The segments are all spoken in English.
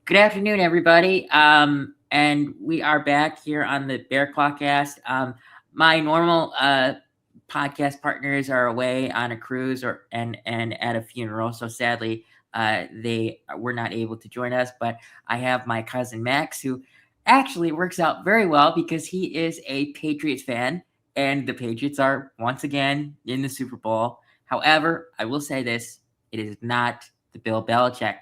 Good afternoon, everybody. And we are back here on the Bear Clawcast. My normal podcast partners are away on a cruise and at a funeral, so sadly, they were not able to join us. But I have my cousin Max, who actually works out very well because he is a Patriots fan, and the Patriots are once again in the Super Bowl. However, I will say this: it is not the Bill Belichick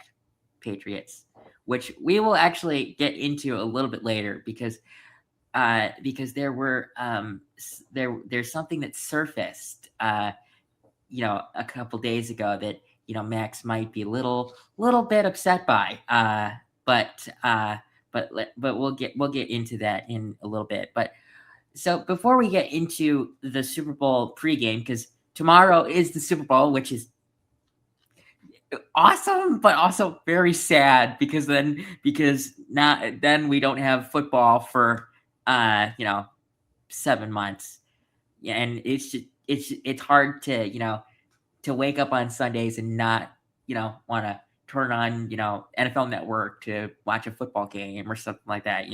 Patriots, which we will actually get into a little bit later because there were there's something that surfaced a couple days ago that Max might be a little bit upset by, but we'll get into that in a little bit. But so before we get into the Super Bowl pregame, because tomorrow is the Super Bowl, which is awesome, but also very sad because then we don't have football for 7 months. Yeah, and it's hard to wake up on Sundays and not want to turn on NFL Network to watch a football game or something like that,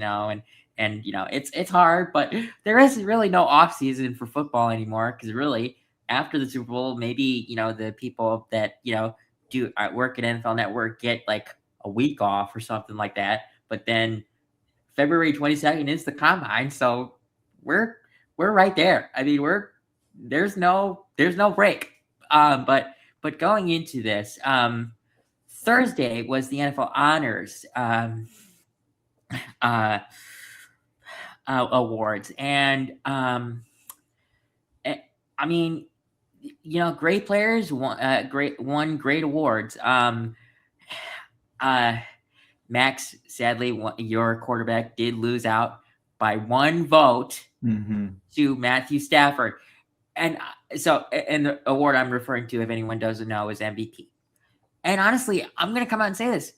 and it's hard, but there is really no off season for football anymore because really after the Super Bowl, maybe the people that do work at NFL Network get like a week off or something like that. But then February 22nd is the combine, so we're right there. I mean, there's no break. But going into this, Thursday was the NFL Honors uh, awards, and I mean, great players won great awards. Max, sadly, your quarterback did lose out by one vote to Matthew Stafford. And and the award I'm referring to, if anyone doesn't know, is MVP. And honestly, I'm going to come out and say this.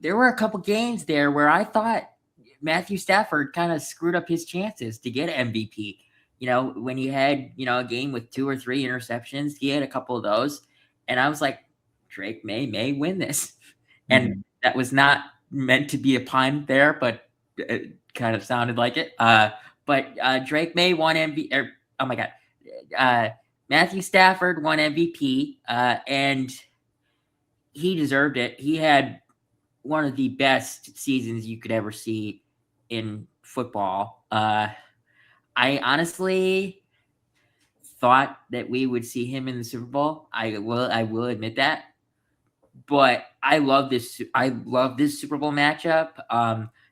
There were a couple games there where I thought Matthew Stafford kind of screwed up his chances to get MVP. When he had, a game with 2 or 3 interceptions, he had a couple of those. And I was like, Drake may win this. And that was not meant to be a pun there, but it kind of sounded like it. But Drake May won MVP. Oh my God. Matthew Stafford won MVP, and he deserved it. He had one of the best seasons you could ever see in football. I honestly thought that we would see him in the Super Bowl. I will admit that. But I love this Super Bowl matchup.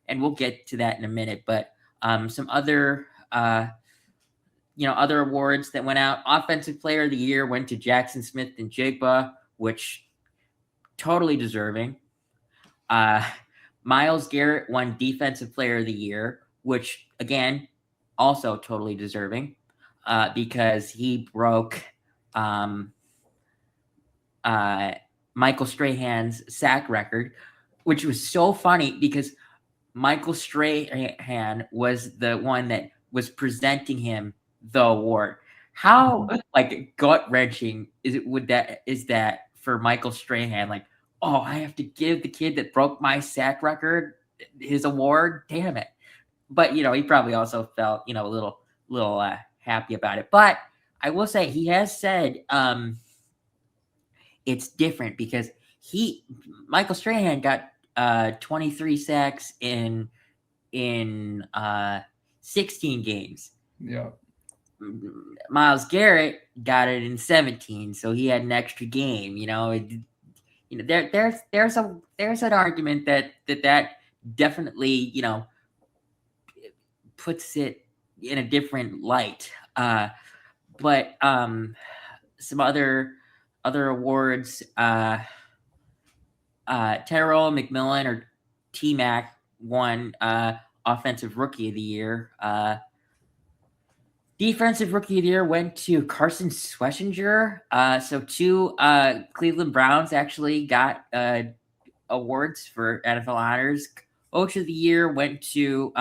And we'll get to that in a minute. But some other other awards that went out. Offensive Player of the Year went to Jackson Smith and Jigba, which totally deserving. Myles Garrett won Defensive Player of the Year, which again also totally deserving, because he broke Michael Strahan's sack record, which was so funny because Michael Strahan was the one that was presenting him the award. How gut wrenching is that for Michael Strahan? Like, oh, I have to give the kid that broke my sack record his award. Damn it! But he probably also felt a little happy about it. But I will say he has said it's different because Michael Strahan got 23 sacks in 16 games. Yeah. Myles Garrett got it in 17, so he had an extra game. There's an argument that definitely puts it in a different light. But some other awards. Terrell McMillan or T-Mac won Offensive Rookie of the Year. Defensive Rookie of the Year went to Carson Schlesinger. So 2 Cleveland Browns actually got awards for NFL honors. Coach of the Year went to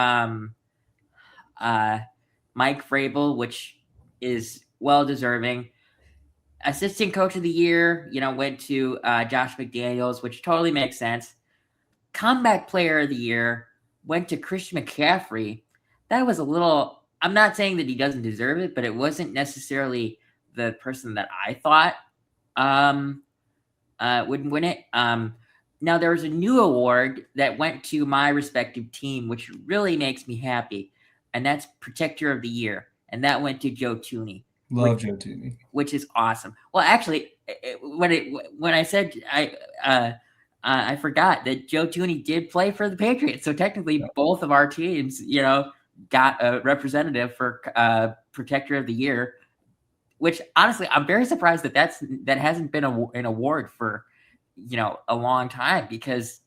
Mike Vrabel, which is well deserving. Assistant Coach of the Year, went to Josh McDaniels, which totally makes sense. comeback player of the year went to Christian McCaffrey. That was a little. I'm not saying that he doesn't deserve it, but it wasn't necessarily the person that I thought would win it. Now there's a new award that went to my respective team, which really makes me happy, and that's Protector of the Year, and that went to Joe Tooney. Love Joe Tooney, which is awesome. Well, actually, when I said I forgot that Joe Tooney did play for the Patriots, so technically both of our teams, got a representative for Protector of the Year. Which honestly, I'm very surprised that hasn't been an award for a long time, because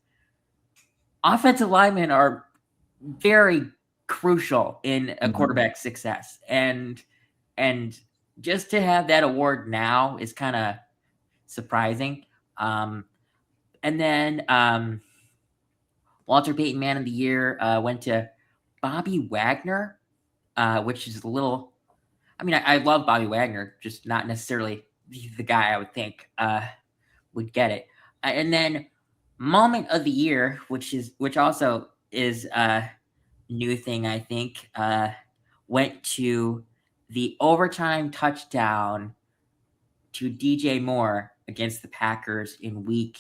offensive linemen are very crucial in a quarterback's success, and just to have that award now is kind of surprising. And then Walter Payton Man of the Year went to Bobby Wagner, which is a little. I mean, I love Bobby Wagner, just not necessarily the guy I would think would get it. And then Moment of the Year, which also is a new thing, I think, went to the overtime touchdown to DJ Moore against the Packers in week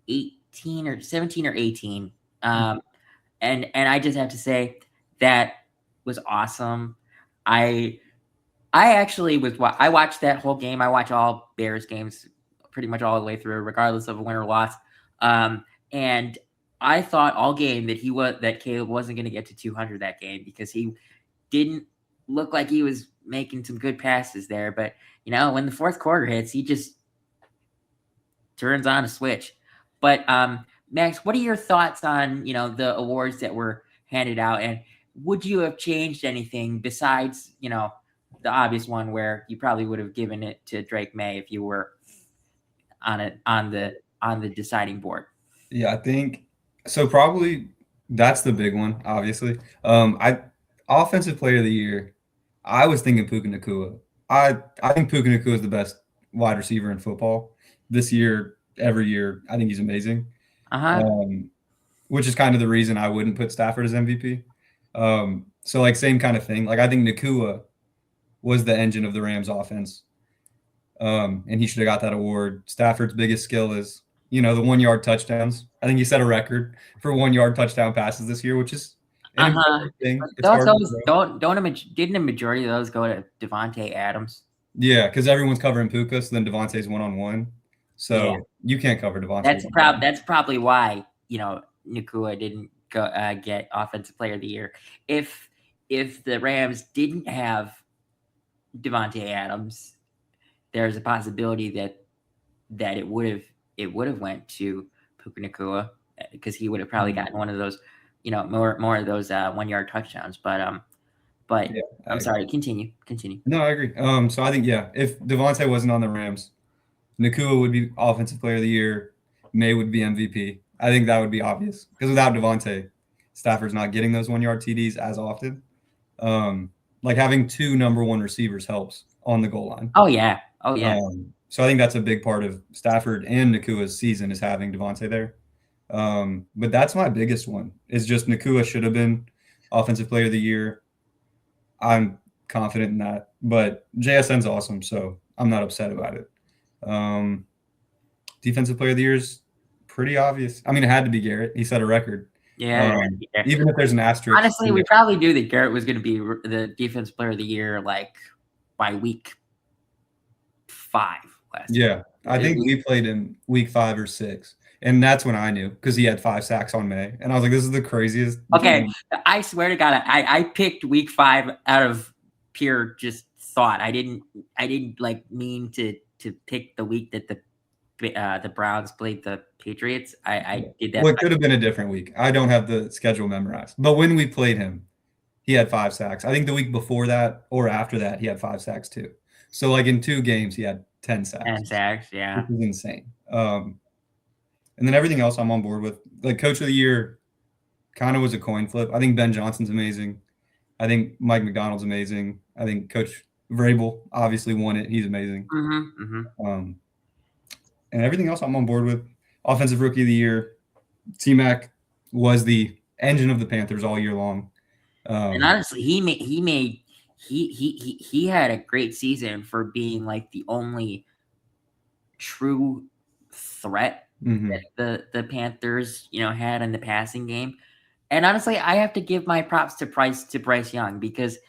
18 or 17 or 18. And I just have to say that was awesome. I actually I watched that whole game. I watch all Bears games pretty much all the way through, regardless of a win or loss. And I thought all game that Caleb wasn't going to get to 200 that game, because he didn't look like he was making some good passes there. But when the fourth quarter hits, he just turns on a switch. But Max, what are your thoughts on the awards that were handed out, and would you have changed anything besides the obvious one where you probably would have given it to Drake May if you were on the deciding board? Yeah, I think so. Probably that's the big one, obviously. Offensive Player of the Year, I was thinking Puka Nacua. I think Puka Nacua is the best wide receiver in football this year. Every year, I think he's amazing. Which is kind of the reason I wouldn't put Stafford as MVP. So like same kind of thing. Like I think Nacua was the engine of the Rams offense. And he should have got that award. Stafford's biggest skill is, the 1 yard touchdowns. I think he set a record for 1 yard touchdown passes this year, which is an important thing. Didn't a majority of those go to Devontae Adams? Yeah, because everyone's covering Puka, so then Devontae's 1-on-1. So you can't cover Devontae. That's probably why, Nacua didn't get Offensive Player of the Year. If the Rams didn't have Devontae Adams, there's a possibility that it would have went to Puka Nacua, because he would have probably gotten one of those, more of those 1 yard touchdowns. But yeah, I'm sorry. Continue. No, I agree. So I think if Devontae wasn't on the Rams, Nacua would be Offensive Player of the Year. May would be MVP. I think that would be obvious, because without Devontae, Stafford's not getting those 1 yard TDs as often. Like having two number one receivers helps on the goal line. Oh yeah. So I think that's a big part of Stafford and Nakua's season, is having Devontae there. But that's my biggest one, is just Nacua should have been Offensive Player of the Year. I'm confident in that. But JSN's awesome, so I'm not upset about it. Defensive Player of the Year is pretty obvious. I mean, it had to be Garrett. He set a record. Yeah. Even if there's an asterisk. Honestly, we probably knew that Garrett was going to be the Defensive Player of the Year like by week 5. Yeah, I think we played in week 5 or 6. And that's when I knew, because he had 5 sacks on May. And I was like, this is the craziest. Okay, I swear to God, I picked week 5 out of pure just thought. I didn't like mean to pick the week that the Browns played the Patriots. I did that. Well, it could have been a different week. I don't have the schedule memorized. But when we played him, he had 5 sacks. I think the week before that or after that, he had 5 sacks too. So like in 2 games, he had 10 sacks. 10 sacks, yeah. Which is insane. And then everything else I'm on board with. Like Coach of the Year kind of was a coin flip. I think Ben Johnson's amazing. I think Mike McDonald's amazing. I think Coach Vrabel obviously won it. He's amazing. Mm-hmm. And everything else I'm on board with. Offensive Rookie of the Year. T-Mac was the engine of the Panthers all year long. And honestly, he had a great season for being like the only true threat that the Panthers, had in the passing game. And honestly, I have to give my props to Bryce Young because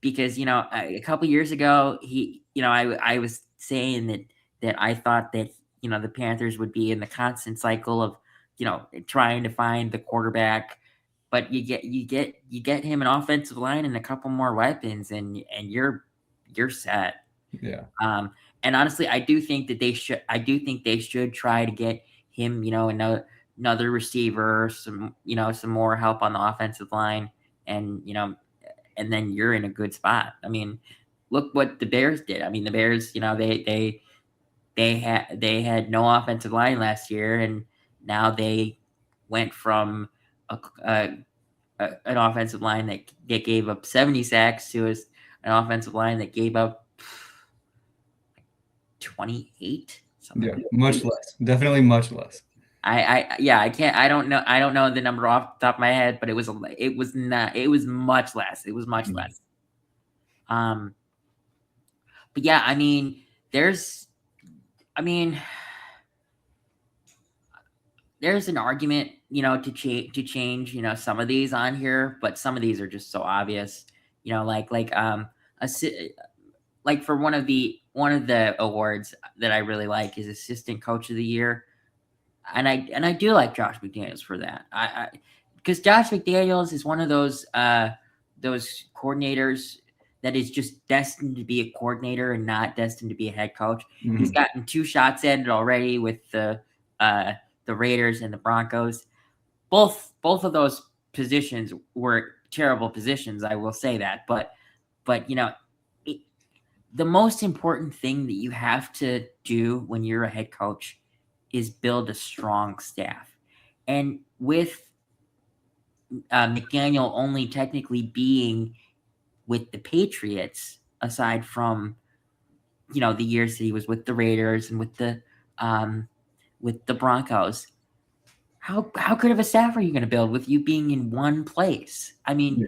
a couple years ago I was saying that I thought that the Panthers would be in the constant cycle of trying to find the quarterback, but you get him an offensive line and a couple more weapons and you're set. Yeah. And honestly, I do think they should try to get him another receiver, some more help on the offensive line, and and then you're in a good spot. I mean, look what the Bears did. I mean, the Bears, they had no offensive line last year, and now they went from an offensive line that gave up 70 sacks to an offensive line that gave up 28. Yeah, much less. Definitely much less. I can't. I don't know the number off the top of my head, but it was much less. It was much less. But yeah, I mean, there's an argument, to change, some of these on here, but some of these are just so obvious, like for one of the awards that I really like is assistant coach of the year. And I do like Josh McDaniels for that. Because Josh McDaniels is one of those coordinators that is just destined to be a coordinator and not destined to be a head coach. He's gotten 2 shots at it already with the Raiders and the Broncos. Both of those positions were terrible positions, I will say that. But the most important thing that you have to do when you're a head coach is build a strong staff. And with McDaniel only technically being with the Patriots, aside from the years that he was with the Raiders and with the Broncos, how good of a staff are you going to build with you being in one place? I mean,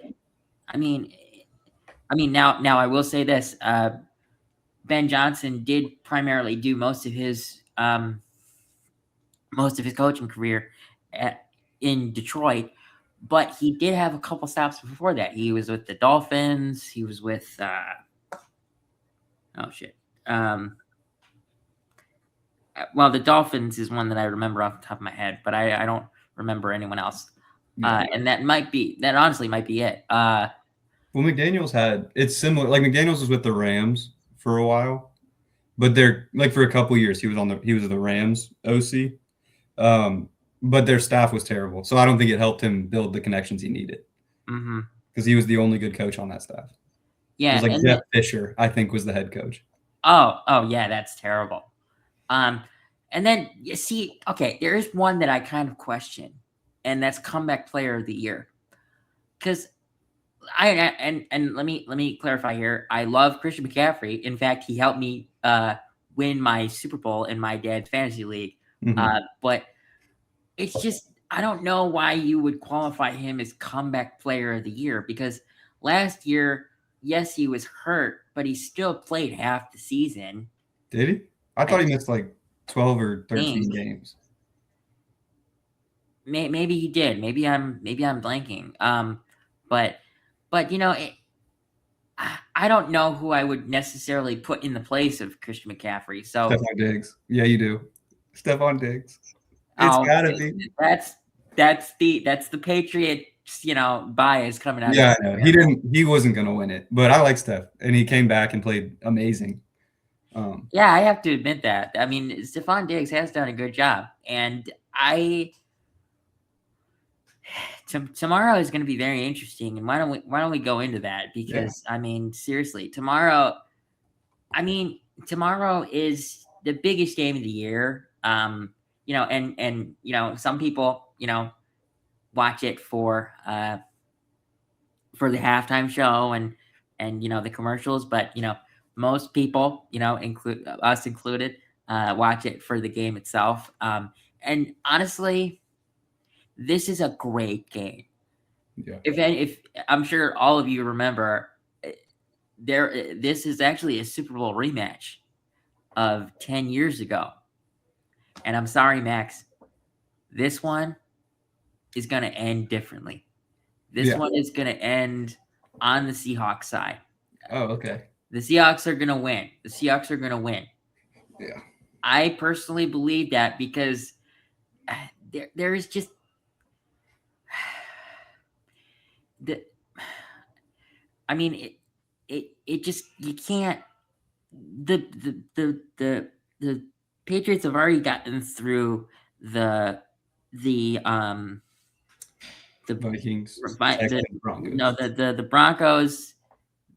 now I will say this: Ben Johnson did primarily do most of his coaching career in Detroit, but he did have a couple stops before that. He was with the Dolphins. He was with well, the Dolphins is one that I remember off the top of my head, but I don't remember anyone else. And that honestly might be it. Well, McDaniels it's similar. Like McDaniels was with the Rams for a while, but they're like for a couple years he was the Rams OC. But their staff was terrible, so I don't think it helped him build the connections he needed. Because he was the only good coach on that staff. Yeah, it was like Jeff Fisher, I think, was the head coach. Oh yeah, that's terrible. And then you see, okay, there is one that I kind of question, and that's comeback player of the year. Because and let me clarify here. I love Christian McCaffrey. In fact, he helped me win my Super Bowl in my dad's fantasy league. But it's just, I don't know why you would qualify him as comeback player of the year, because last year, yes, he was hurt, but he still played half the season. Did he? I thought he missed like 12 or 13 games. Maybe he did. Maybe I'm blanking. But I don't know who I would necessarily put in the place of Christian McCaffrey. So Stephon Diggs. Yeah, you do. Stephon Diggs. It's gotta be. That's the Patriots, bias coming out. Yeah, I know. He wasn't gonna win it, but I like Steph, and he came back and played amazing. Yeah, I have to admit that. I mean, Stephon Diggs has done a good job, and tomorrow is going to be very interesting. And why don't we go into that? Because I mean, seriously, tomorrow is the biggest game of the year. And some people, watch it for the halftime show and the commercials, but most people, include us included, watch it for the game itself. And honestly, this is a great game. Yeah. If I'm sure all of you remember, this is actually a Super Bowl rematch of 10 years ago. And I'm sorry, Max, this one is going to end differently. This one is going to end on the Seahawks side. Oh, okay. The Seahawks are going to win. The Seahawks are going to win. Yeah. I personally believe that because there is just I mean it just you can't the Patriots have already gotten through the Vikings, Broncos. No, the Broncos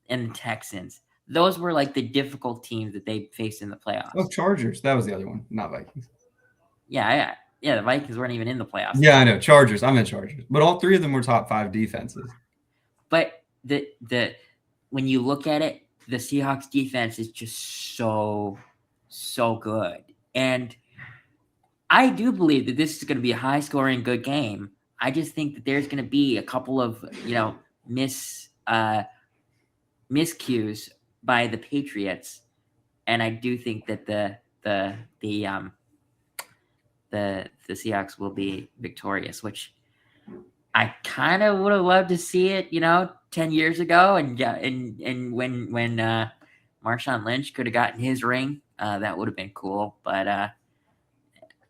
and the Texans. Those were like the difficult teams that they faced in the playoffs. Oh, Chargers. That was the other one, not Vikings. Yeah, the Vikings weren't even in the playoffs. Yeah, I know. Chargers. I meant Chargers. But all three of them were top 5 defenses. But the when you look at it, the Seahawks defense is just so good. And I do believe that this is going to be a high-scoring, good game. I just think that there's going to be a couple of, miscues by the Patriots, and I do think that the Seahawks will be victorious, which I kind of would have loved to see it, 10 years ago, and when Marshawn Lynch could have gotten his ring, that would have been cool. But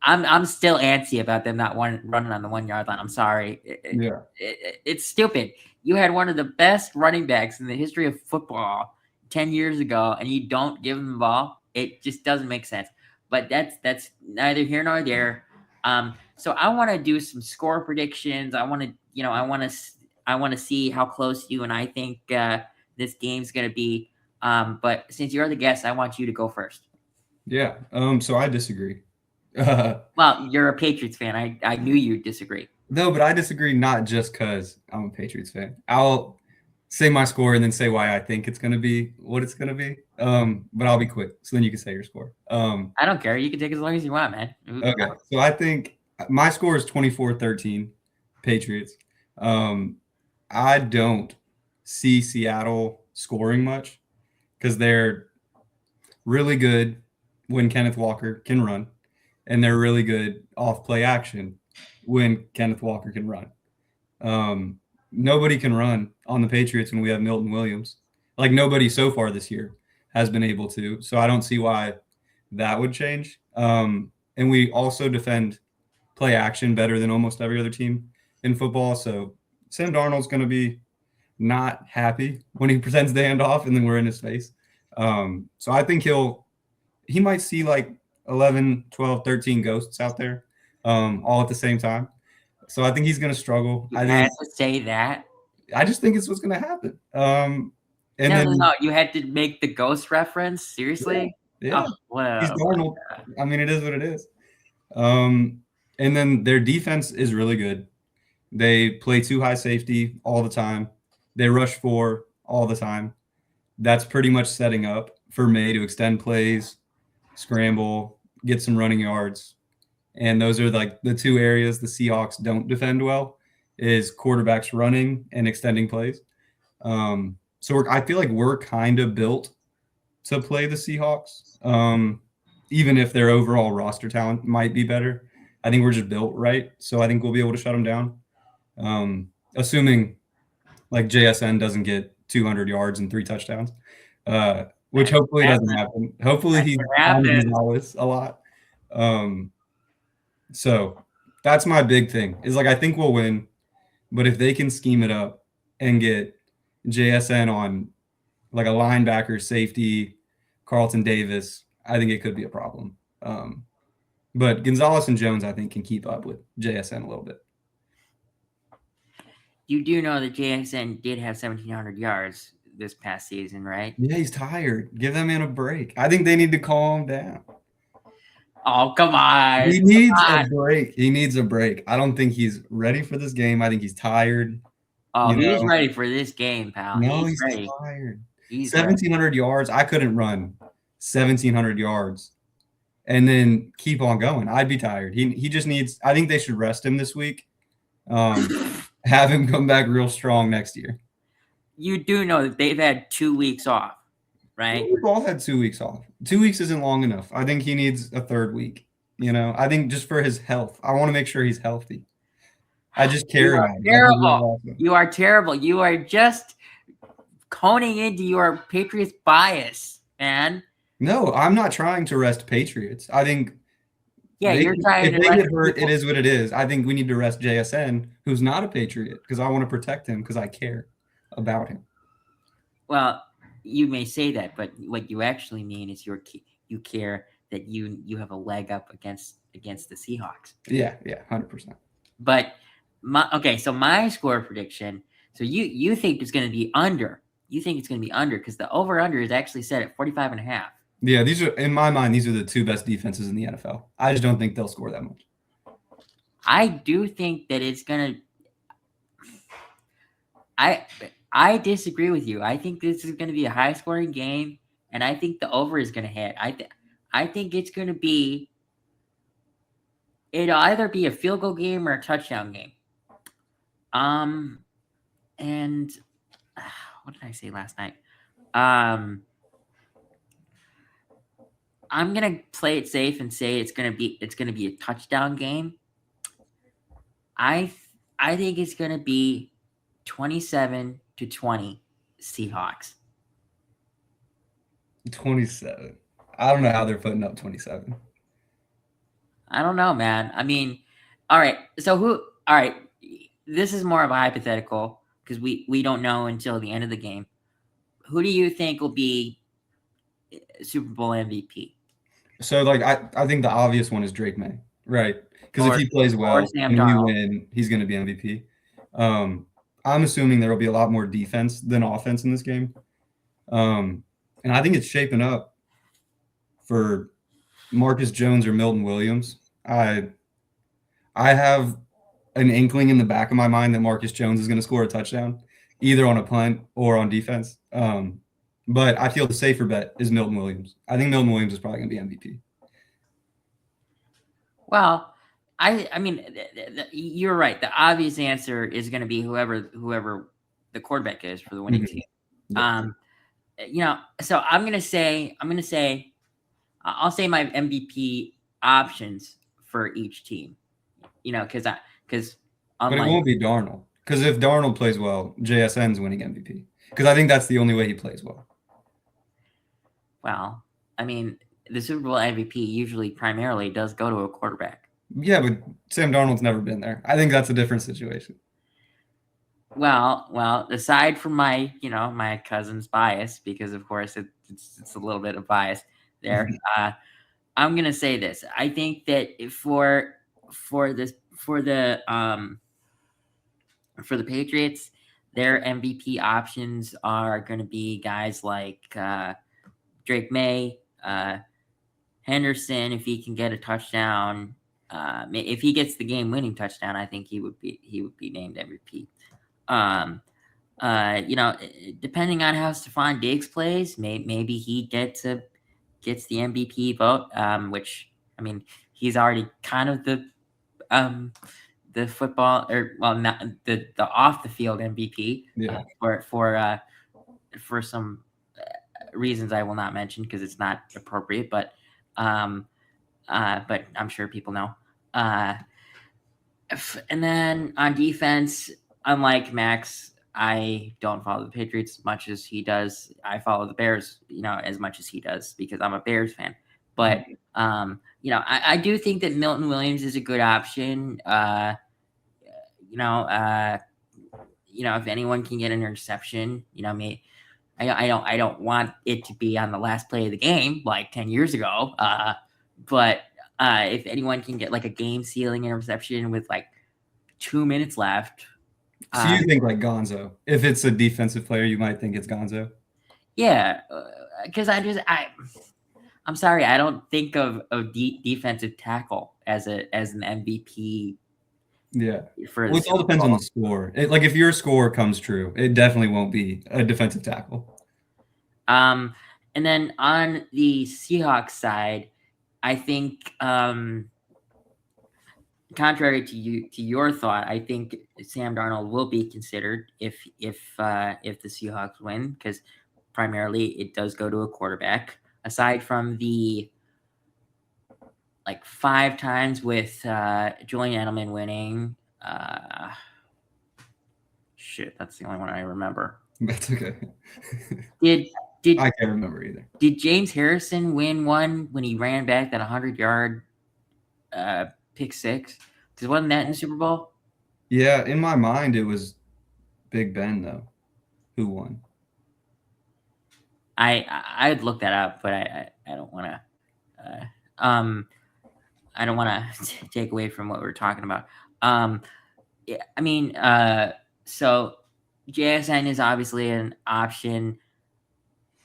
I'm still antsy about them not running on the 1 yard line. I'm sorry. It's stupid. You had one of the best running backs in the history of football 10 years ago, and you don't give him the ball. It just doesn't make sense. But that's neither here nor there. So I want to do some score predictions. I want to see how close you and I think this game's going to be. But since you're the guest, I want you to go first. Yeah. So I disagree. Well, you're a Patriots fan. I knew you'd disagree. No, but I disagree not just because I'm a Patriots fan. I'll say my score and then say why I think it's going to be what it's going to be. But I'll be quick, so then you can say your score. I don't care. You can take as long as you want, man. Okay. So I think my score is 24-13 Patriots. I don't see Seattle scoring much because they're really good when Kenneth Walker can run, and they're really good off play action when Kenneth Walker can run. Nobody can run on the Patriots when we have Milton Williams. Like nobody so far this year has been able to. So I don't see why that would change. And we also defend play action better than almost every other team in football. So Sam Darnold's going to be not happy when he pretends to hand off and then we're in his face. So I think he might see like 11, 12, 13 ghosts out there all at the same time. So I think he's going to struggle. I had to say that. I just think it's what's going to happen. No. You had to make the ghost reference? Seriously? Yeah. He's Darnold. I mean, it is what it is. And then their defense is really good. They play 2 high safety all the time. They rush 4 all the time. That's pretty much setting up for May to extend plays, scramble, get some running yards. And those are like the 2 areas the Seahawks don't defend well is quarterbacks running and extending plays. So I feel like we're kind of built to play the Seahawks, even if their overall roster talent might be better. I think we're just built right. So I think we'll be able to shut them down, assuming like JSN doesn't get 200 yards and 3 touchdowns, which hopefully doesn't happen. Hopefully he's on Gonzalez a lot. So that's my big thing is like I think we'll win, but if they can scheme it up and get JSN on like a linebacker, safety, Carlton Davis, I think it could be a problem. But Gonzalez and Jones, I think, can keep up with JSN a little bit. You do know that JSN did have 1,700 yards this past season, right? Yeah, he's tired. Give that man a break. I think they need to calm down. Oh, come on. He needs a break. He needs a break. I don't think he's ready for this game. I think he's tired. Oh, he's ready for this game, pal. No, he's ready. Tired. 1,700 yards. I couldn't run 1,700 yards and then keep on going. I'd be tired. He just needs – I think they should rest him this week Have him come back real strong next year. You do know that they've had 2 weeks off, right? We've all had 2 weeks off. 2 weeks isn't long enough. I think he needs a third week. I think just for his health, I want to make sure he's healthy. I just care about him. Terrible. You are terrible. You are just honing into your Patriots bias, man. No, I'm not trying to rest Patriots. I think you're trying if they get hurt, it is what it is. I think we need to rest JSN, who's not a Patriot, because I want to protect him because I care about him. Well, you may say that, but what you actually mean is you care that you have a leg up against the Seahawks. Yeah, 100%. But so my score prediction. So you think it's going to be under. You think it's going to be under because the over-under is actually set at 45.5. Yeah, these are, in my mind, these are the two best defenses in the NFL. I just don't think they'll score that much. I do think that it's going to – I disagree with you. I think this is going to be a high-scoring game, and I think the over is going to hit. I think it's going to be – it'll either be a field goal game or a touchdown game. And what did I say last night? I'm gonna play it safe and say it's gonna be a touchdown game. I think it's gonna be 27-20 Seahawks. 27. I don't know how they're putting up 27. I don't know, man. I mean, all right. So all right. This is more of a hypothetical because we don't know until the end of the game. Who do you think will be Super Bowl MVP? So, I think the obvious one is Drake May, right? Because if he plays well and we win, he's going to be MVP. I'm assuming there will be a lot more defense than offense in this game. And I think it's shaping up for Marcus Jones or Milton Williams. I have an inkling in the back of my mind that Marcus Jones is going to score a touchdown, either on a punt or on defense. But I feel the safer bet is Milton Williams. I think Milton Williams is probably going to be MVP. Well, I mean, you're right. The obvious answer is going to be whoever the quarterback is for the winning team. Yeah. So I'm going to say I'll say my MVP options for each team. But it won't be Darnold. Because if Darnold plays well, JSN's winning MVP. Because I think that's the only way he plays well. Well, I mean, the Super Bowl MVP usually primarily does go to a quarterback. Yeah, but Sam Darnold's never been there. I think that's a different situation. Well, aside from my, my cousin's bias, because of course it's a little bit of bias there. I'm gonna say this. I think that for the Patriots, their MVP options are going to be guys like Drake May, Henderson. If he can get a touchdown, if he gets the game-winning touchdown, I think he would be named MVP. Depending on how Stephon Diggs plays, maybe he gets the MVP vote. Which, I mean, he's already kind of the football, not the off the field MVP. Yeah. For some reasons I will not mention because it's not appropriate, but I'm sure people know. And then on defense, unlike Max, I don't follow the Patriots as much as he does. I follow the Bears, as much as he does because I'm a Bears fan. But I do think that Milton Williams is a good option. If anyone can get an interception, I don't want it to be on the last play of the game like 10 years ago. But if anyone can get like a game-sealing interception with like 2 minutes left. So you think like Gonzo? If it's a defensive player, you might think it's Gonzo. Yeah, because I'm sorry, I don't think of defensive tackle as an MVP. Yeah, it all depends on the score. If your score comes true, it definitely won't be a defensive tackle. And then on the Seahawks side, I think contrary to your thought, I think Sam Darnold will be considered if the Seahawks win, because primarily it does go to a quarterback. Aside from the 5 times with Julian Edelman winning, that's the only one I remember. That's okay. Did I can't remember either. Did James Harrison win one when he ran back that 100-yard pick six? Because wasn't that in the Super Bowl? Yeah, in my mind it was Big Ben though, who won. I'd look that up, but I don't want to. I don't want to take away from what we're talking about. Yeah, I mean, so JSN is obviously an option.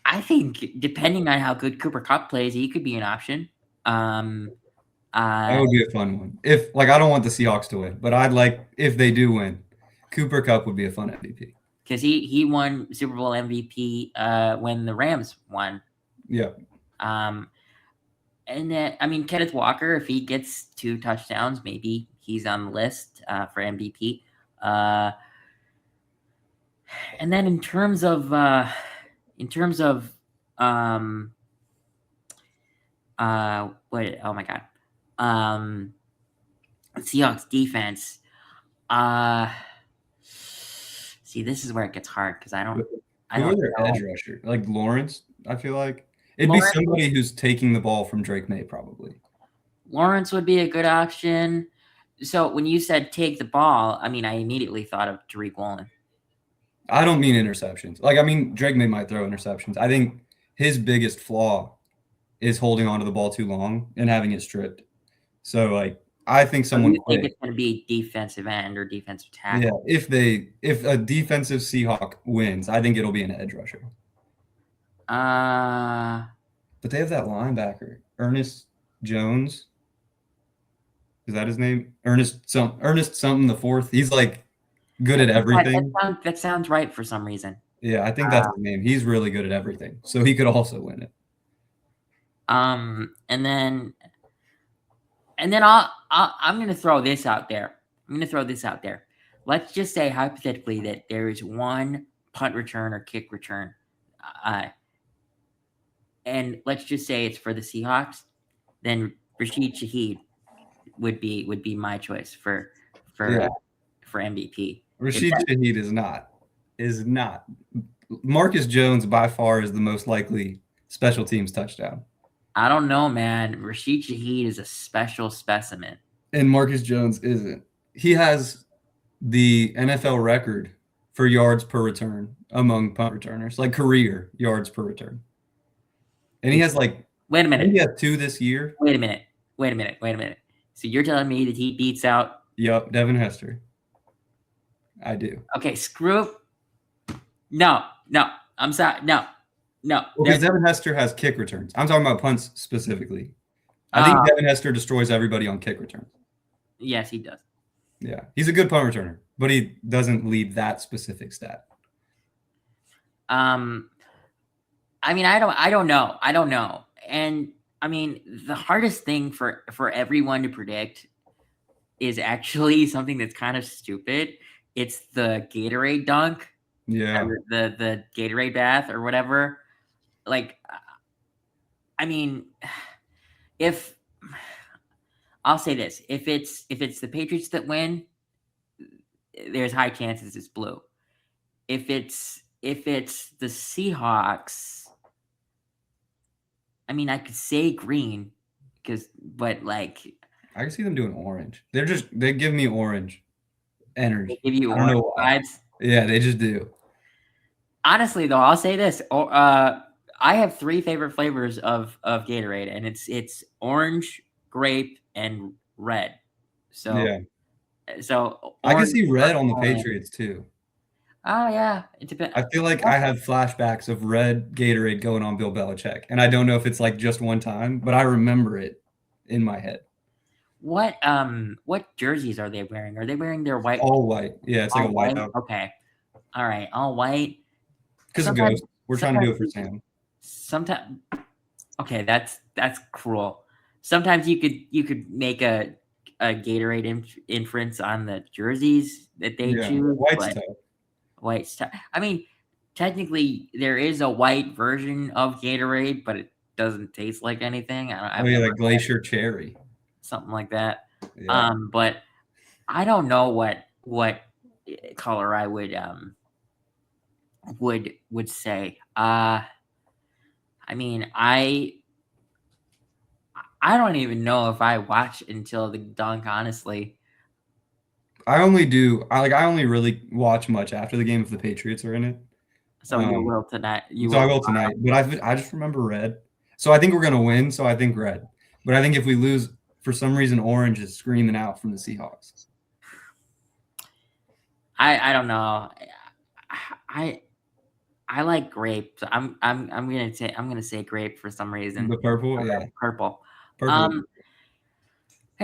I think depending on how good Cooper Kupp plays, he could be an option. That would be a fun one. If I don't want the Seahawks to win, but I'd like if they do win, Cooper Kupp would be a fun MVP. Because he won Super Bowl MVP when the Rams won. Yeah. And then, I mean, Kenneth Walker, if he gets 2 touchdowns, maybe he's on the list for MVP. And then in terms of what? Oh my God. Seahawks defense. See, this is where it gets hard because I don't. Who are their edge rusher? Like Lawrence, I feel like it'd be somebody who's taking the ball from Drake May, probably. Lawrence would be a good option. So when you said take the ball, I mean, I immediately thought of Tariq Woolen. I don't mean interceptions. Drake May might throw interceptions. I think his biggest flaw is holding onto the ball too long and having it stripped. So, I think someone. You think it's going to be defensive end or defensive tackle? Yeah, if a defensive Seahawk wins, I think it'll be an edge rusher. But they have that linebacker, Ernest Jones. Is that his name? Ernest something the fourth. He's good at everything. That sounds right for some reason. Yeah, I think that's his name. He's really good at everything, so he could also win it. And then I'm going to throw this out there. Let's just say hypothetically that there is one punt return or kick return, and let's just say it's for the Seahawks. Then Rashid Shaheed would be my choice for MVP. Rashid Shaheed is not. Marcus Jones by far is the most likely special teams touchdown. I don't know, man. Rashid Shaheed is a special specimen. And Marcus Jones isn't. He has the NFL record for yards per return among punt returners, career yards per return. And he has wait a minute. He has 2 this year. Wait a minute. So you're telling me that he beats out? Yep, Devin Hester. I do. Okay, screw. No. I'm sorry. No. Because Devin Hester has kick returns. I'm talking about punts specifically. I think Devin Hester destroys everybody on kick returns. Yes, he does. Yeah, he's a good punt returner, but he doesn't lead that specific stat. I mean, I don't know. And I mean, the hardest thing for everyone to predict is actually something that's kind of stupid. It's the Gatorade dunk. Yeah. The Gatorade bath or whatever. I mean, if I'll say this, if it's the Patriots that win, there's high chances it's blue. If it's the Seahawks, I mean, I could say green but I can see them doing orange. They give me orange energy. They give you orange vibes. Yeah, they just do. Honestly, though, I'll say this. I have 3 favorite flavors of Gatorade, and it's orange, grape, and red. So, yeah. So I can see red on the Patriots too. Oh yeah, it depends. I feel like I have flashbacks of red Gatorade going on Bill Belichick, and I don't know if it's just one time, but I remember it in my head. What jerseys are they wearing? Are they wearing their white? All white. Yeah, it's like a white out. Okay. All right, all white. Because of Ghost. We're trying to do it for Sam. Sometimes, okay, that's cruel. Sometimes you could make a a Gatorade inference on the jerseys that they choose. White's tough. White's tough. I mean, technically, there is a white version of Gatorade, but it doesn't taste like anything. Like Glacier Cherry, something like that. Yeah. But I don't know what color I would say. I mean, I don't even know if I watch until the dunk, honestly. I only really watch much after the game if the Patriots are in it. So you will tonight. I will tonight, but I just remember red. So I think we're gonna win. So I think red. But I think if we lose, for some reason, orange is screaming out from the Seahawks. I don't know. I like grape. So I'm gonna say grape for some reason. The purple, yeah. Purple. And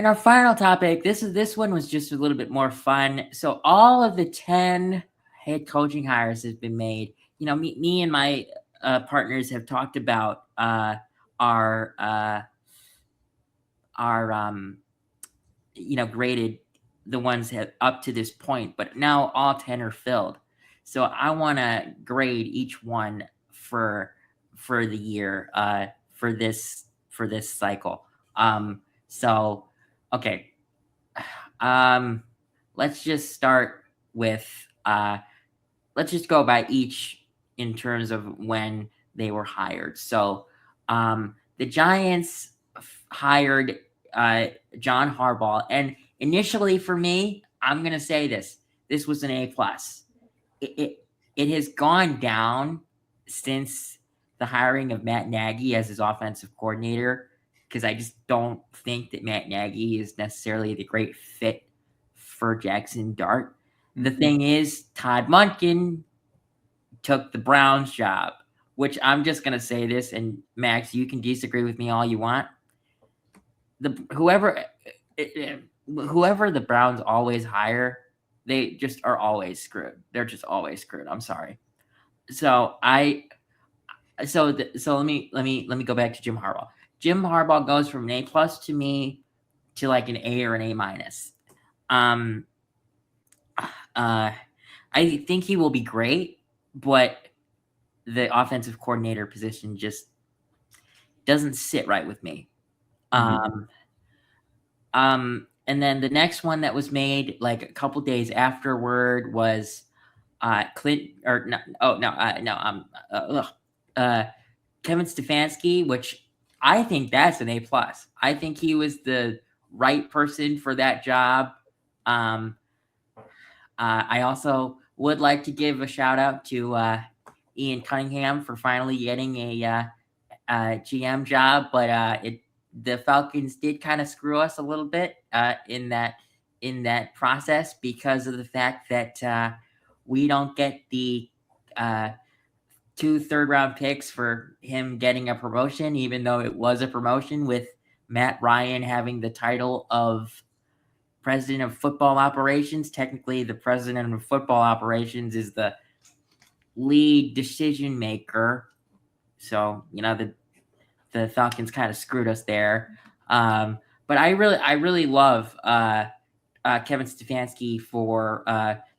our final topic, this one was just a little bit more fun. So all of the 10 head coaching hires have been made. You know, me and my partners have talked about our graded the ones up to this point, but now all 10 are filled. So I want to grade each one for the year for this cycle. So okay. Let's just start with let's just go by each in terms of when they were hired. So the Giants hired John Harbaugh, and initially for me, I'm gonna say this was an A+. It has gone down since the hiring of Matt Nagy as his offensive coordinator, because I just don't think that Matt Nagy is necessarily the great fit for Jackson Dart. The thing is, Todd Monken took the Browns job, which I'm just going to say this, and Max, you can disagree with me all you want. Whoever the Browns always hire, they just are always screwed. They're just always screwed. I'm sorry. So let me go back to Jim Harbaugh. Jim Harbaugh goes from an A+ to me to like an A or an A-. I think he will be great, but the offensive coordinator position just doesn't sit right with me. And then the next one that was made like a couple days afterward was Kevin Stefanski, which I think that's an A+. I think he was the right person for that job. I also would like to give a shout out to Ian Cunningham for finally getting a GM job, but the Falcons did kind of screw us a little bit in that process because of the fact that we don't get the 2 third-round picks for him getting a promotion, even though it was a promotion with Matt Ryan having the title of president of football operations. Technically, the president of football operations is the lead decision maker. So, the Falcons kind of screwed us there. But I really love Kevin Stefanski for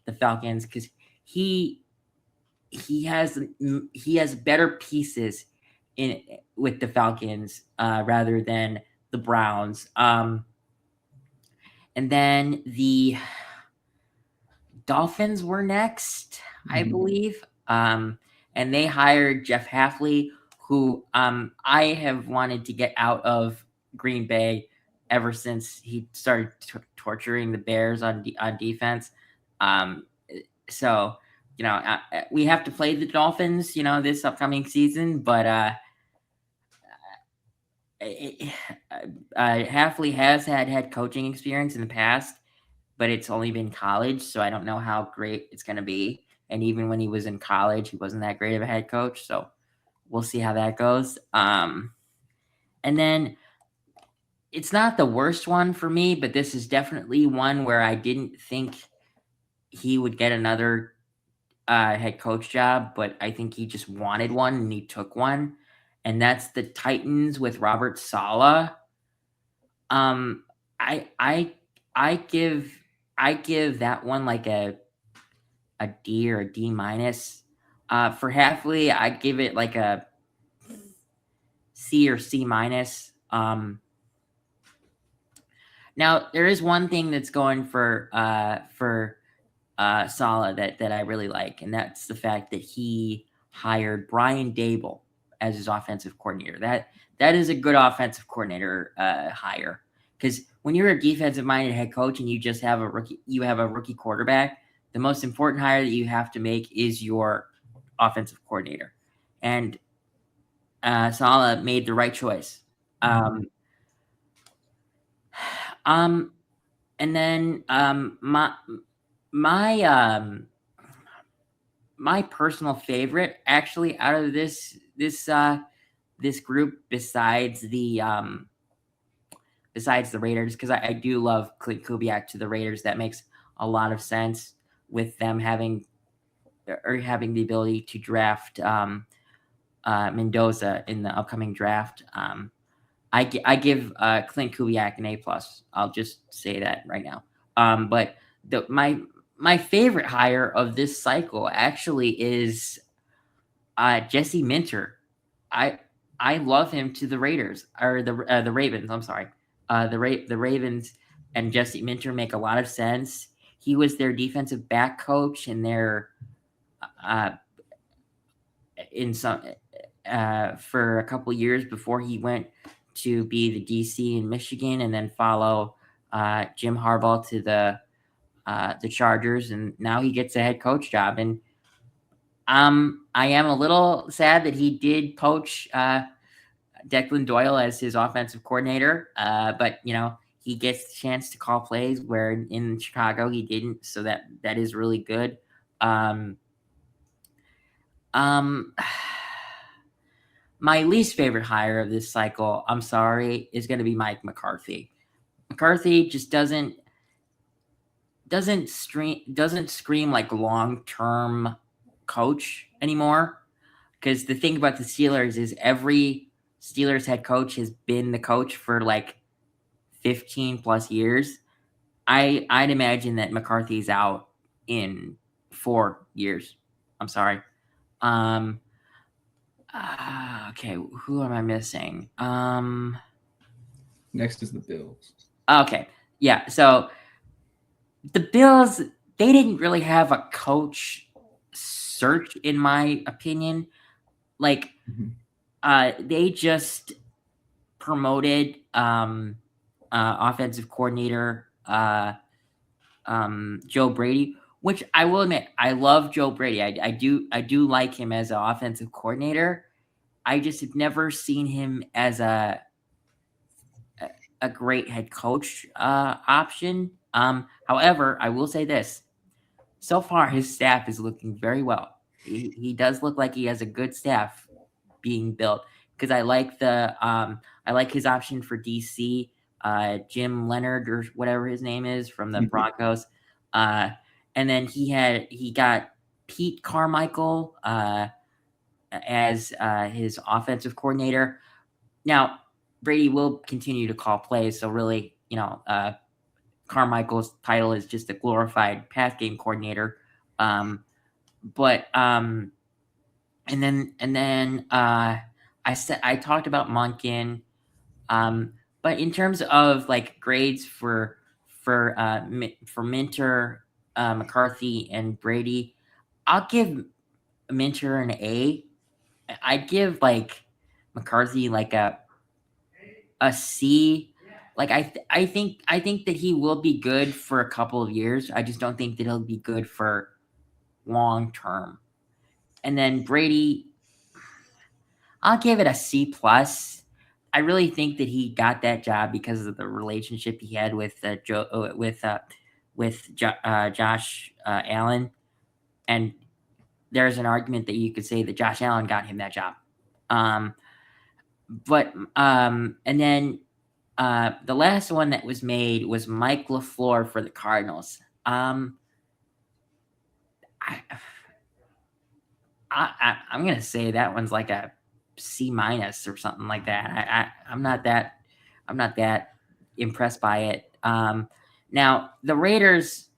the Falcons because he has better pieces with the Falcons rather than the Browns. And then the Dolphins were next, I believe. And they hired Jeff Hafley, who I have wanted to get out of Green Bay ever since he started torturing the Bears on defense. So, we have to play the Dolphins, this upcoming season, but Hafley has had head coaching experience in the past, but it's only been college, so I don't know how great it's going to be. And even when he was in college, he wasn't that great of a head coach, so we'll see how that goes. And then it's not the worst one for me, but this is definitely one where I didn't think he would get another head coach job, but I think he just wanted one and he took one. And that's the Titans with Robert Saleh. I I give that one like a D or a D minus. For Hafley, I give it like a C or C minus. Now there is one thing that's going for Saleh that I really like, and that's the fact that he hired Brian Dable as his offensive coordinator. That is a good offensive coordinator hire, because when you're a defensive minded head coach and you just have a rookie quarterback, the most important hire that you have to make is your offensive coordinator, and Saleh made the right choice. And then my personal favorite, actually, out of this group, besides the Raiders, because I do love Clint Kubiak to the Raiders. That makes a lot of sense with them having the ability to draft Mendoza in the upcoming draft. I give Clint Kubiak an A+. I'll just say that right now. But my favorite hire of this cycle actually is Jesse Minter. I love him to the Raiders, or the Ravens. I'm sorry, the Ravens and Jesse Minter make a lot of sense. He was their defensive back coach, and their for a couple years before he went to be the DC in Michigan, and then follow Jim Harbaugh to the Chargers, and now he gets a head coach job. And I am a little sad that he did poach Declan Doyle as his offensive coordinator, but he gets the chance to call plays where in Chicago he didn't, so that is really good. My least favorite hire of this cycle, I'm sorry, is going to be Mike McCarthy. McCarthy just doesn't scream like long-term coach anymore. Because the thing about the Steelers is every Steelers head coach has been the coach for like 15 plus years. I'd imagine that McCarthy's out in 4 years. I'm sorry. Okay, who am I missing? Next is the Bills. Okay, yeah. So the Bills, they didn't really have a coach search, in my opinion. Like, they just promoted offensive coordinator Joe Brady, which I will admit, I love Joe Brady. I do like him as an offensive coordinator. I just have never seen him as a great head coach option. However, I will say this. So far, his staff is looking very well. He does look like he has a good staff being built, because I like his option for DC, Jim Leonard or whatever his name is from the Broncos. And then he got Pete Carmichael as his offensive coordinator. Now, Brady will continue to call plays, so really, Carmichael's title is just a glorified pass game coordinator. And then I talked about Monken. But in terms of like grades for Minter, McCarthy, and Brady, I'll give Minter an A. I'd give like McCarthy like a C. Like I think that he will be good for a couple of years. I just don't think that he'll be good for long term. And then Brady, I'll give it a C+. I really think that he got that job because of the relationship he had with Josh Allen, and there's an argument that you could say that Josh Allen got him that job. And then the last one that was made was Mike LaFleur for the Cardinals. I'm gonna say that one's like a C- or something like that. I'm not that impressed by it. Now the Raiders,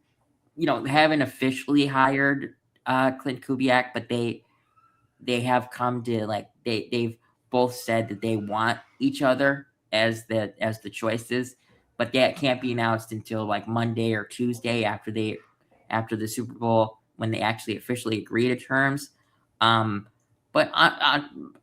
haven't officially hired Clint Kubiak, but they have come to they've both said that they want each other as the choices, but that can't be announced until like Monday or Tuesday after the Super Bowl, when they actually officially agree to terms. But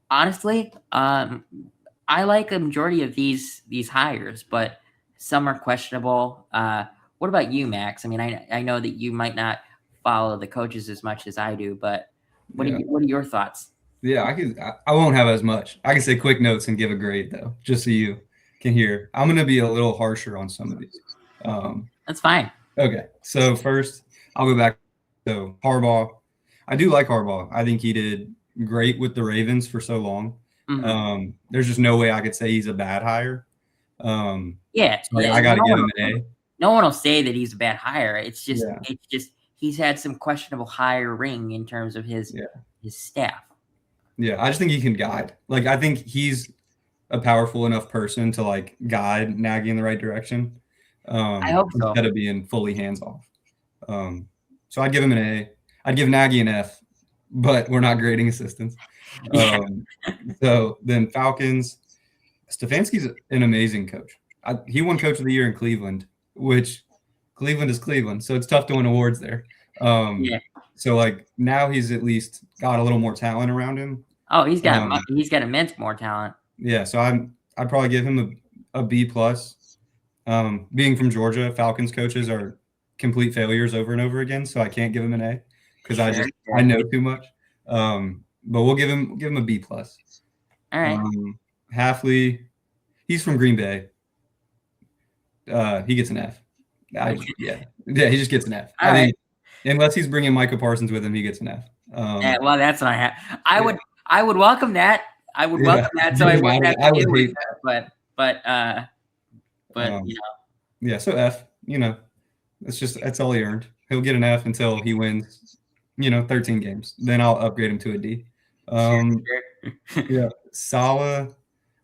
honestly, I like a majority of these hires, but some are questionable. What about you, Max? I mean, I know that you might not follow the coaches as much as I do, but what are your thoughts? Yeah, I won't have as much. I can say quick notes and give a grade though, just so you can hear. I'm gonna be a little harsher on some of these. That's fine. Okay, so first I'll go back. So Harbaugh, I do like Harbaugh. I think he did great with the Ravens for so long. Mm-hmm. There's just no way I could say he's a bad hire. Yeah, so I got to give him an A. No one will say that he's a bad hire. It's just he's had some questionable hiring in terms of his staff. Yeah, I just think he can guide. Like, I think he's a powerful enough person to like guide Nagy in the right direction. I hope so. Instead of being fully hands off. So I'd give him an A. I'd give Nagy an F, but we're not grading assistants. So then Falcons, Stefanski's an amazing coach. He won Coach of the Year in Cleveland, which Cleveland is Cleveland, so it's tough to win awards there. So like now he's at least got a little more talent around him. Oh, he's got immense more talent. Yeah, so I'd probably give him a B plus. Being from Georgia, Falcons coaches are complete failures over and over again, so I can't give him an A because I know too much. But we'll give him a B plus. All right. Hafley, he's from Green Bay. He gets an F. He just gets an F. All right. Unless he's bringing Micah Parsons with him, he gets an F. Well, that's what I would welcome that. I would welcome that, so I wouldn't have to deal with that. But Yeah, so F. That's all he earned. He'll get an F until he wins, 13 games. Then I'll upgrade him to a D. Yeah, Saleh.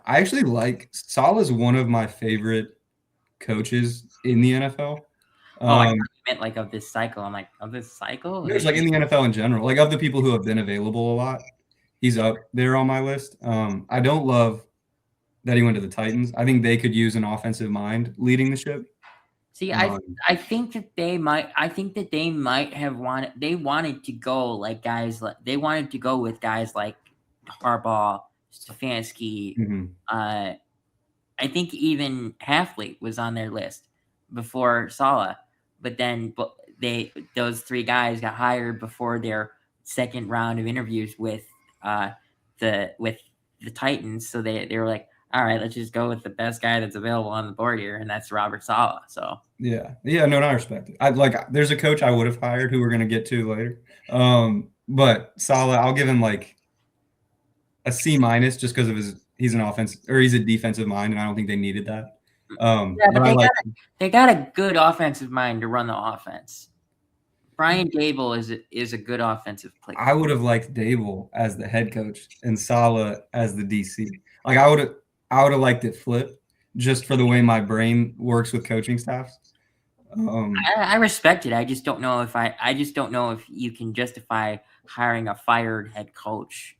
I actually like Saleh is one of my favorite coaches in the NFL. I meant like of this cycle. I'm like, of this cycle? There's like in the NFL in general, like of the people who have been available a lot, he's up there on my list. I don't love that he went to the Titans. I think they could use an offensive mind leading the ship. See, I think that they might have wanted to go they wanted to go with guys like Harbaugh, Stefanski. Mm-hmm. I think even Hafley was on their list before Saleh, but then those three guys got hired before their second round of interviews with the Titans. So they were like, all right, let's just go with the best guy that's available on the board here, and that's Robert Saleh. So no, I respect it. There's a coach I would have hired who we're gonna get to later. But Saleh, I'll give him like a C minus just because of he's a defensive mind, and I don't think they needed that. But they got a good offensive mind to run the offense. Brian Daboll is a good offensive player. I would have liked Daboll as the head coach and Saleh as the DC. Like I would have liked it flip just for the way my brain works with coaching staffs. I respect it. I just don't know if you can justify hiring a fired head coach.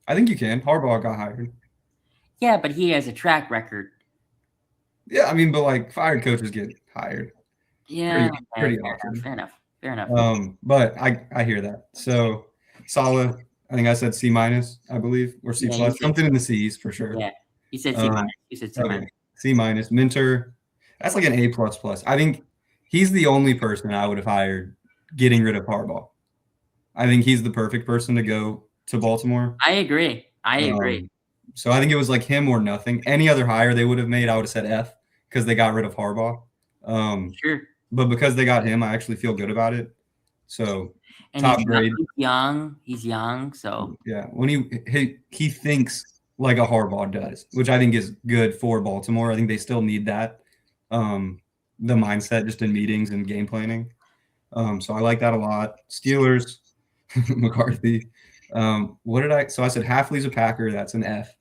I think you can. Harbaugh got hired. Yeah, but he has a track record. Yeah, I mean, but like fired coaches get hired. Yeah, pretty often. Fair enough. But I hear that. So Saleh, I think I said C minus, I believe, or C plus, something in the C's for sure. Yeah, you said C minus. You said C minus. C minus. Minter, that's like an A plus plus. I think he's the only person I would have hired getting rid of Harbaugh. I think he's the perfect person to go to Baltimore. I agree. So I think it was like him or nothing. Any other hire they would have made, I would have said F because they got rid of Harbaugh. Sure. But because they got him, I actually feel good about it. So top grade. He's young. So yeah, when he thinks like a Harbaugh does, which I think is good for Baltimore. I think they still need that, the mindset just in meetings and game planning. So I like that a lot. Steelers, McCarthy. So I said Hafley's a Packer. That's an F.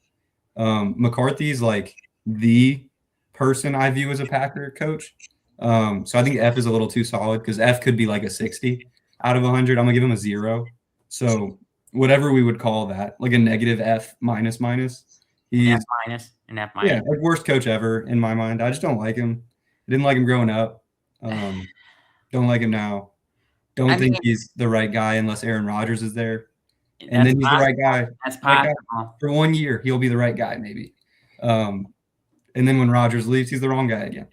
McCarthy's like the person I view as a Packer coach. So I think F is a little too solid because F could be like a 60 out of 100. I'm gonna give him a 0. So whatever we would call that, like a negative F minus minus. An F He's minus, an F yeah, minus. like worst coach ever in my mind. I just don't like him. I didn't like him growing up. Don't like him now. I Don't mean, think he's the right guy unless Aaron Rodgers is there. And that's then he's the right guy. That's Right guy. possible. For 1 year, he'll be the right guy, maybe. And then when Rodgers leaves, he's the wrong guy again.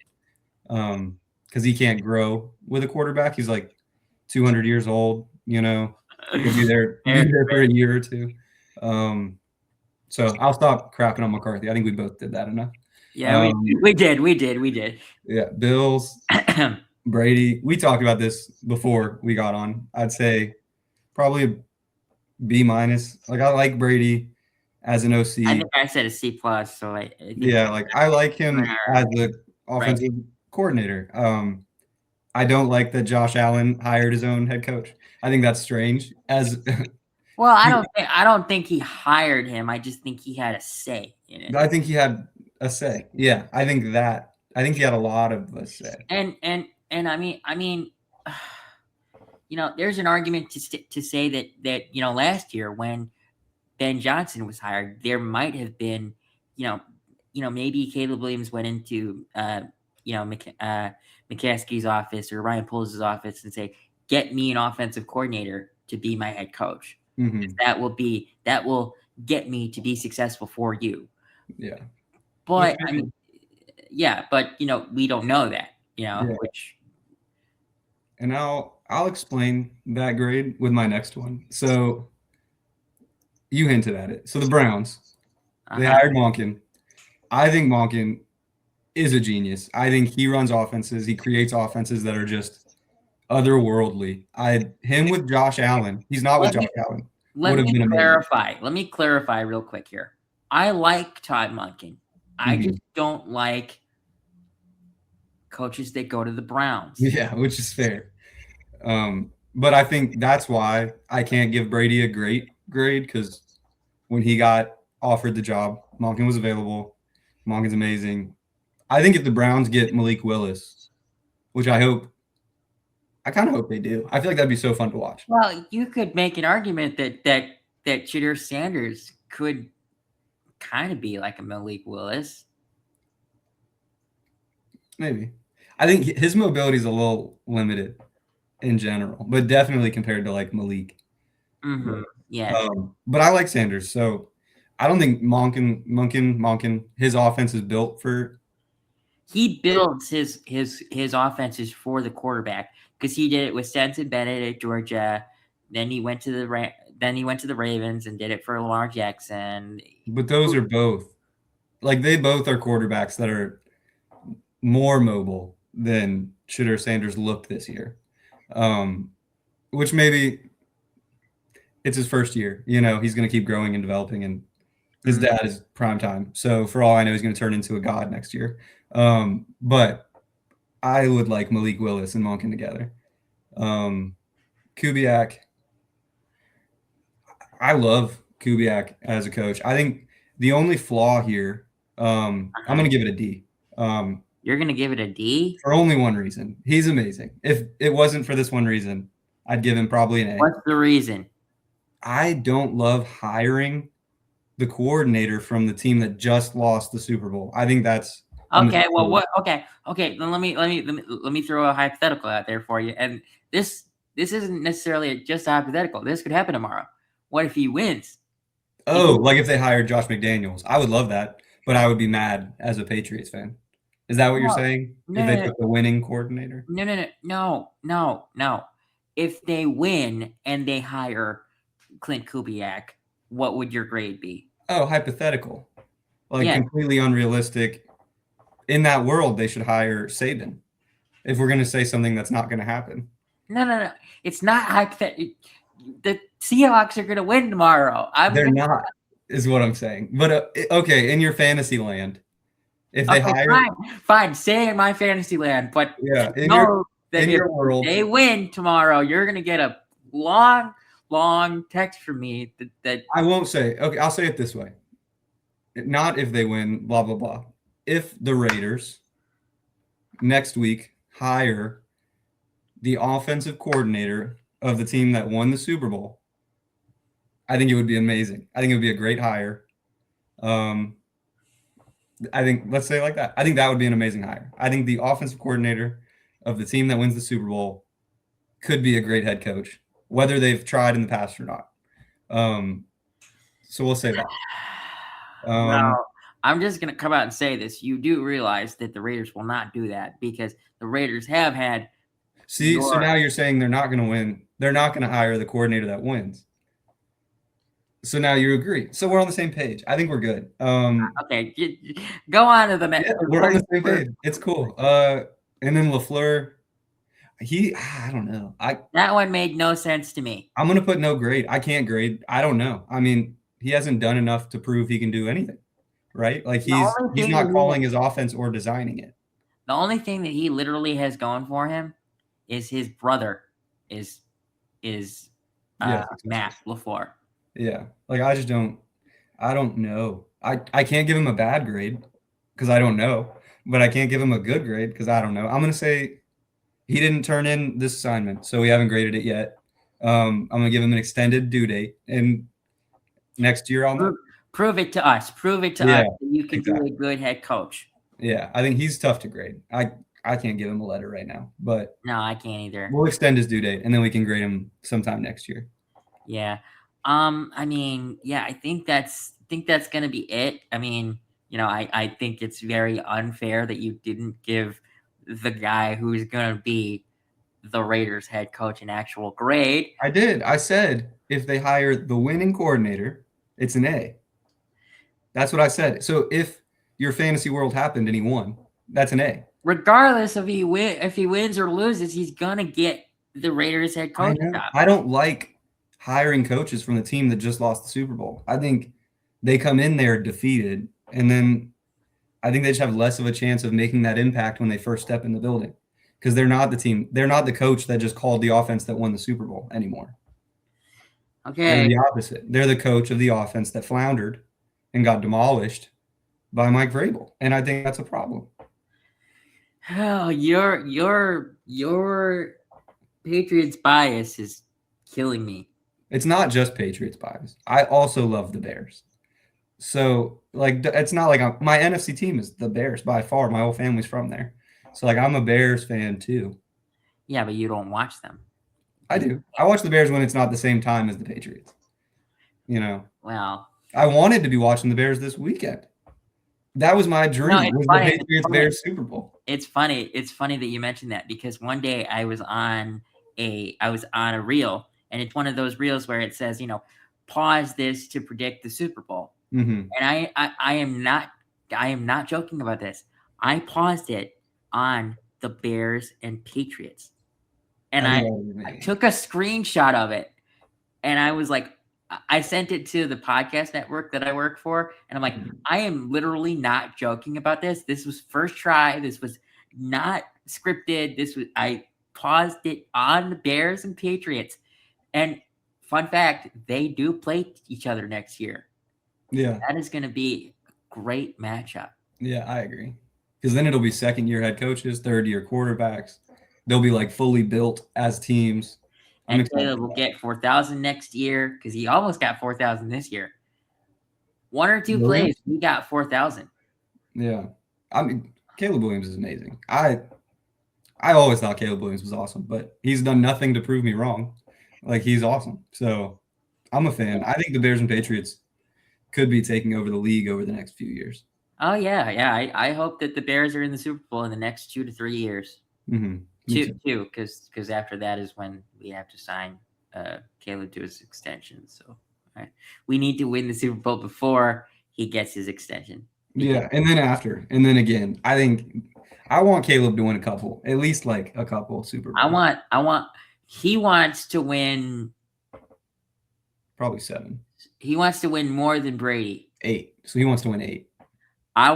Because he can't grow with a quarterback. He's like 200 years old, you know. He'll be there for a year or two. So I'll stop crapping on McCarthy. I think we both did that enough. Yeah, we did. Yeah, Bills, Brady. We talked about this before we got on. I'd say probably a B minus. Like I like Brady as an OC. I think I said a C plus. So I think yeah, like I like him as the offensive coordinator. I don't like that Josh Allen hired his own head coach. I think that's strange. Well, I don't think he hired him. I just think he had a say in it. I think he had a say. Yeah, I think he had a lot of a say. And I mean, you know, there's an argument to say that you know, last year when Ben Johnson was hired, there might have been, you know, maybe Caleb Williams went into you know, McCaskey's office or Ryan Poles' office and say, get me an offensive coordinator to be my head coach. Mm-hmm. That will get me to be successful for you. Yeah. But I mean, yeah, but you know, we don't know that, you know, which. And I'll explain that grade with my next one. So you hinted at it. So the Browns, they hired Monken. I think Monken is a genius. I think he runs offenses. He creates offenses that are just otherworldly. Him with Josh Allen. He's not with Josh Allen. Let me clarify real quick here. I like Todd Monken. I just don't like coaches that go to the Browns. Yeah, which is fair. But I think that's why I can't give Brady a great grade, because when he got offered the job, Monken was available. Monken's amazing. I think if the Browns get Malik Willis, which I kind of hope they do. I feel like that'd be so fun to watch. Well, you could make an argument that Shedeur Sanders could kind of be like a Malik Willis. Maybe. I think his mobility is a little limited in general, but definitely compared to like Malik. Mm-hmm. Yeah. But I like Sanders, so I don't think Monken, his offense is built for. He builds his offenses for the quarterback, because he did it with Stetson Bennett at Georgia. Then he went to the Ravens and did it for Lamar Jackson. But those are both, like, they both are quarterbacks that are more mobile than Shedeur Sanders looked this year. Which maybe it's his first year. You know, he's going to keep growing and developing, and his dad is prime time. So for all I know, he's going to turn into a god next year. But I would like Malik Willis and Monken together. Kubiak, I love Kubiak as a coach. I think the only flaw here, I'm going to give it a D. You're going to give it a D? For only one reason. He's amazing. If it wasn't for this one reason, I'd give him probably an A. What's the reason? I don't love hiring the coordinator from the team that just lost the Super Bowl. I think that's okay. Well, what? Okay. Then let me throw a hypothetical out there for you. And this isn't necessarily just a hypothetical. This could happen tomorrow. What if he wins? Oh, like if they hired Josh McDaniels, I would love that, but I would be mad as a Patriots fan. Is that what you're saying? If they took the winning coordinator? No. If they win and they hire Clint Kubiak, what would your grade be? Oh, hypothetical. Like completely unrealistic. In that world, they should hire Saban. If we're going to say something that's not going to happen. No. It's not hypothetical. The Seahawks are going to win tomorrow. They're not, is what I'm saying. But okay, in your fantasy land, if they hire, fine, stay in my fantasy land. But in your world, they win tomorrow, you're going to get a long text from me that I won't say. Okay, I'll say it this way. Not if they win, blah blah blah. If the Raiders next week hire the offensive coordinator of the team that won the Super Bowl, I think it would be amazing. I think it would be a great hire. I think, let's say it like that. I think that would be an amazing hire. I think the offensive coordinator of the team that wins the Super Bowl could be a great head coach, whether they've tried in the past or not. So we'll say that. Well, I'm just going to come out and say this. You do realize that the Raiders will not do that because the Raiders have had. So now you're saying they're not going to win. They're not going to hire the coordinator that wins. So now you agree. So we're on the same page. I think we're good. Okay, go on to the next. Yeah, we're on the same page. It's cool. And then LaFleur, I don't know. That one made no sense to me. I'm going to put no grade. I can't grade. I don't know. I mean, he hasn't done enough to prove he can do anything, right? Like he's not calling his offense or designing it. The only thing that he literally has going for him is his brother is Matt LaFleur. Yeah. Like I don't know. I can't give him a bad grade because I don't know, but I can't give him a good grade because I don't know. I'm going to say he didn't turn in this assignment, so we haven't graded it yet. I'm going to give him an extended due date, and next year I'll know. Prove it to us. Prove it to us that you can be a good head coach. Yeah, I think he's tough to grade. I can't give him a letter right now, but no, I can't either. We'll extend his due date, and then we can grade him sometime next year. Yeah. I mean, yeah, I think that's going to be it. I mean, I think it's very unfair that you didn't give the guy who's going to be the Raiders head coach an actual grade. I did. I said if they hire the winning coordinator, it's an A. That's what I said. So if your fantasy world happened and he won, that's an A. Regardless of if he wins or loses, he's going to get the Raiders head coach job. I don't like hiring coaches from the team that just lost the Super Bowl. I think they come in there defeated, and then I think they just have less of a chance of making that impact when they first step in the building because they're not the team. They're not the coach that just called the offense that won the Super Bowl anymore. Okay. They're the opposite. They're the coach of the offense that floundered and got demolished by Mike Vrabel, and I think that's a problem. Oh, your Patriots bias is killing me. It's not just Patriots bias. I also love the Bears. So, like, it's not like my NFC team is the Bears by far. My whole family's from there. So, like, I'm a Bears fan too. Yeah, but you don't watch them. I do. I watch the Bears when it's not the same time as the Patriots. Well, I wanted to be watching the Bears this weekend. That was my dream. Was the Patriots-Bears Super Bowl. It's funny. It's funny that you mentioned that because one day I was on a reel. And it's one of those reels where it says, pause this to predict the Super Bowl. Mm-hmm. And I am not joking about this. I paused it on the Bears and Patriots. And I took a screenshot of it. And I was like, I sent it to the podcast network that I work for. And I'm like, I am literally not joking about this. This was first try. This was not scripted. I paused it on the Bears and Patriots. And fun fact, they do play each other next year. Yeah. That is going to be a great matchup. Yeah, I agree. Because then it'll be second-year head coaches, third-year quarterbacks. They'll be like fully built as teams. And Caleb will get 4,000 next year because he almost got 4,000 this year. One or two plays, he got 4,000. Yeah. I mean, Caleb Williams is amazing. I always thought Caleb Williams was awesome, but he's done nothing to prove me wrong. Like, he's awesome. So, I'm a fan. I think the Bears and Patriots could be taking over the league over the next few years. Oh, yeah. Yeah. I hope that the Bears are in the Super Bowl in the next 2 to 3 years. Mm-hmm. Two, because after that is when we have to sign Caleb to his extension. So, we need to win the Super Bowl before he gets his extension. Yeah, and then after. And then again, I think I want Caleb to win at least like a couple Super Bowls. He wants to win probably 7. He wants to win more than Brady. 8. So he wants to win 8. I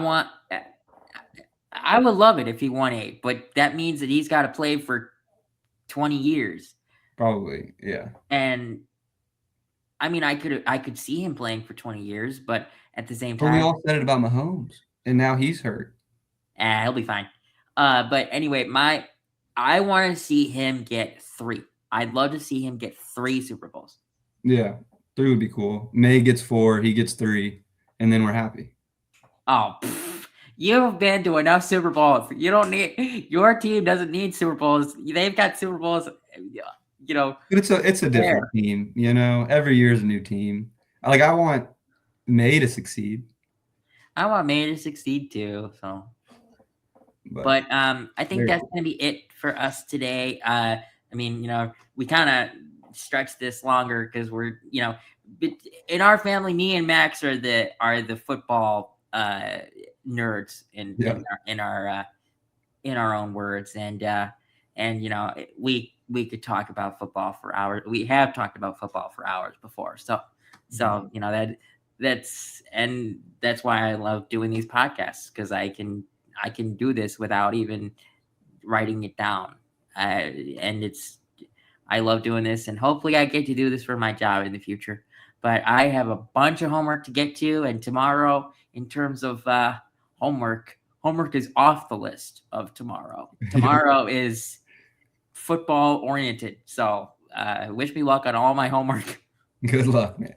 would love it if he won 8, but that means that he's got to play for 20 years. Probably, yeah. And I mean, I could see him playing for 20 years, but at the same time, we all said it about Mahomes, and now he's hurt. He'll be fine. But anyway, I want to see him get 3. I'd love to see him get 3 Super Bowls. Yeah, 3 would be cool. May gets 4, he gets 3, and then we're happy. Oh, you've been to enough Super Bowls. You don't need, your team doesn't need Super Bowls. They've got Super Bowls, you know. But it's a different team, you know. Every year is a new team. Like, I want May to succeed. I want May to succeed too. So, but I think that's gonna be it for us today. I mean, you know, we kind of stretched this longer because we're, you know, in our family, me and Max are the football nerds in our own words, and you know, we could talk about football for hours. We have talked about football for hours before, so you know, that's why I love doing these podcasts, because I can do this without even writing it down, and I love doing this, and hopefully I get to do this for my job in the future. But I have a bunch of homework to get to, and tomorrow, in terms of homework is off the list of tomorrow. Tomorrow is football oriented. So wish me luck on all my homework. Good luck, man.